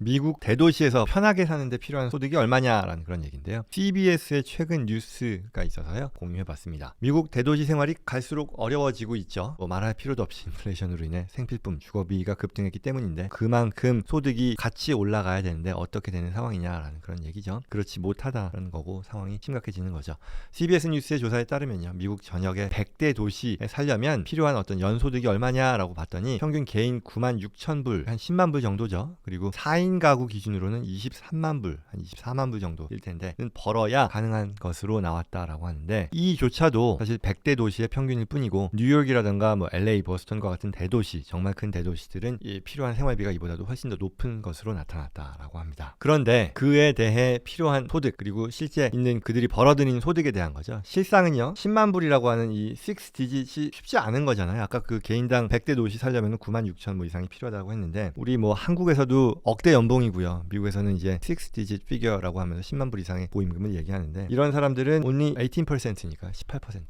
미국 대도시에서 편하게 사는데 필요한 소득이 얼마냐라는 그런 얘기인데요. CBS의 최근 뉴스가 있어서요, 공유해봤습니다. 미국 대도시 생활이 갈수록 어려워지고 있죠. 뭐 말할 필요도 없이 인플레이션으로 인해 생필품, 주거비가 급등했기 때문인데 그만큼 소득이 같이 올라가야 되는데 어떻게 되는 상황이냐라는 그런 얘기죠. 그렇지 못하다라는 거고 상황이 심각해지는 거죠. CBS 뉴스의 조사에 따르면요, 미국 전역의 100대 도시에 살려면 필요한 어떤 연소득이 얼마냐라고 봤더니 평균 개인 9만 6천 불, 한 10만 불 정도죠. 그리고 4인 가구 기준으로는 23만 불, 한 24만 불 정도일 텐데는 벌어야 가능한 것으로 나왔다라고 하는데, 이조차도 사실 100대 도시의 평균일 뿐이고 뉴욕이라든가 뭐 LA, 보스턴과 같은 대도시, 정말 큰 대도시들은 이 필요한 생활비가 이보다도 훨씬 더 높은 것으로 나타났다라고 합니다. 그런데 그에 대해 필요한 소득, 그리고 실제 있는 그들이 벌어들이는 소득에 대한 거죠. 실상은요, 10만 불이라고 하는 이 6디짓이 쉽지 않은 거잖아요. 아까 그 개인당 100대 도시 살려면 9만 6천 뭐 이상이 필요하다고 했는데, 우리 뭐 한국에서도 억대 연봉이고요. 미국에서는 이제 6디짓 피겨라고 하면서 10만 불 이상의 보임금을 얘기하는데, 이런 사람들은 only 18%니까 18%.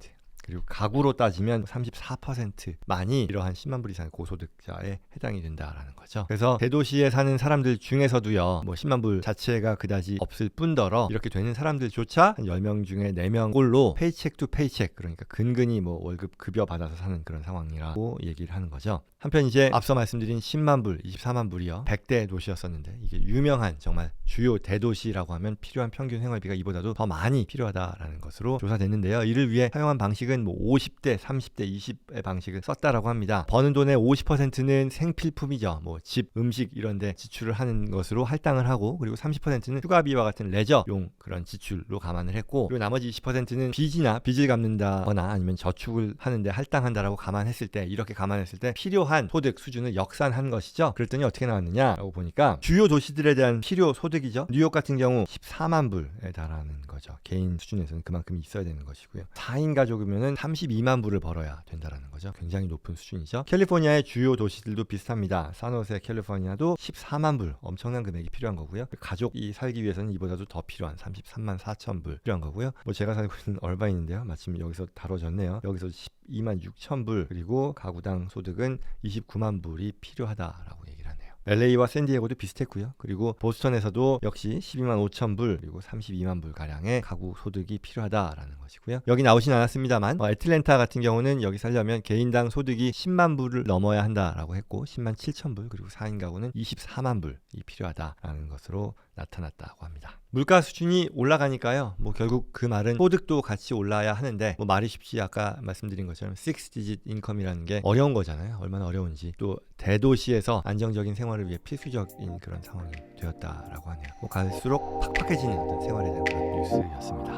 그리고 가구로 따지면 34%만이 이러한 10만 불 이상의 고소득자에 해당이 된다라는 거죠. 그래서 대도시에 사는 사람들 중에서도요, 뭐 10만 불 자체가 그다지 없을 뿐더러 이렇게 되는 사람들조차 한 10명 중에 4명 꼴로 페이첵 투 페이첵, 그러니까 근근히 뭐 월급 급여 받아서 사는 그런 상황이라고 얘기를 하는 거죠. 한편 이제 앞서 말씀드린 10만 불, 24만 불이요, 100대 도시였었는데 이게 유명한 정말 주요 대도시라고 하면 필요한 평균 생활비가 이보다도 더 많이 필요하다라는 것으로 조사됐는데요. 이를 위해 사용한 방식은 뭐 50대, 30대, 20의 방식을 썼다라고 합니다. 버는 돈의 50%는 생필품이죠. 뭐 집, 음식 이런 데 지출을 하는 것으로 할당을 하고, 그리고 30%는 휴가비와 같은 레저용 그런 지출로 감안을 했고, 그리고 나머지 20%는 빚을 갚는다거나 아니면 저축을 하는데 할당한다라고 감안했을 때, 이렇게 감안했을 때 필요한 소득 수준을 역산한 것이죠. 그랬더니 어떻게 나왔느냐라고 보니까 주요 도시들에 대한 필요 소득이죠. 뉴욕 같은 경우 14만 불에 달하는 거죠. 개인 수준에서는 그만큼 있어야 되는 것이고요. 4인 가족이면은 32만 불을 벌어야 된다라는 거죠. 굉장히 높은 수준이죠. 캘리포니아의 주요 도시들도 비슷합니다. 산호세, 캘리포니아도 14만 불, 엄청난 금액이 필요한 거고요. 가족이 살기 위해서는 이보다도 더 필요한 33만 4천 불 필요한 거고요. 뭐 제가 살고 있는 얼바인인데요, 마침 여기서 다뤄졌네요. 여기서 12만 6천 불, 그리고 가구당 소득은 29만 불이 필요하다라고 얘기를 하네요. LA와 샌디에고도 비슷했고요. 그리고 보스턴에서도 역시 12만 5천 불, 그리고 32만 불 가량의 가구 소득이 필요하다라는 것이고요. 여기 나오진 않았습니다만 애틀랜타 같은 경우는 여기 살려면 개인당 소득이 10만 불을 넘어야 한다라고 했고 10만 7천 불, 그리고 4인 가구는 24만 불이 필요하다라는 것으로 나타났다고 합니다. 물가 수준이 올라가니까요, 뭐 결국 그 말은 소득도 같이 올라야 하는데, 뭐 말이 쉽지 아까 말씀드린 것처럼 6디짓 인컴이라는 게 어려운 거잖아요. 얼마나 어려운지. 또 대도시에서 안정적인 생활을 위해 필수적인 그런 상황이 되었다라고 하네요. 뭐 갈수록 팍팍해지는 어떤 생활에 대한 그런 뉴스였습니다.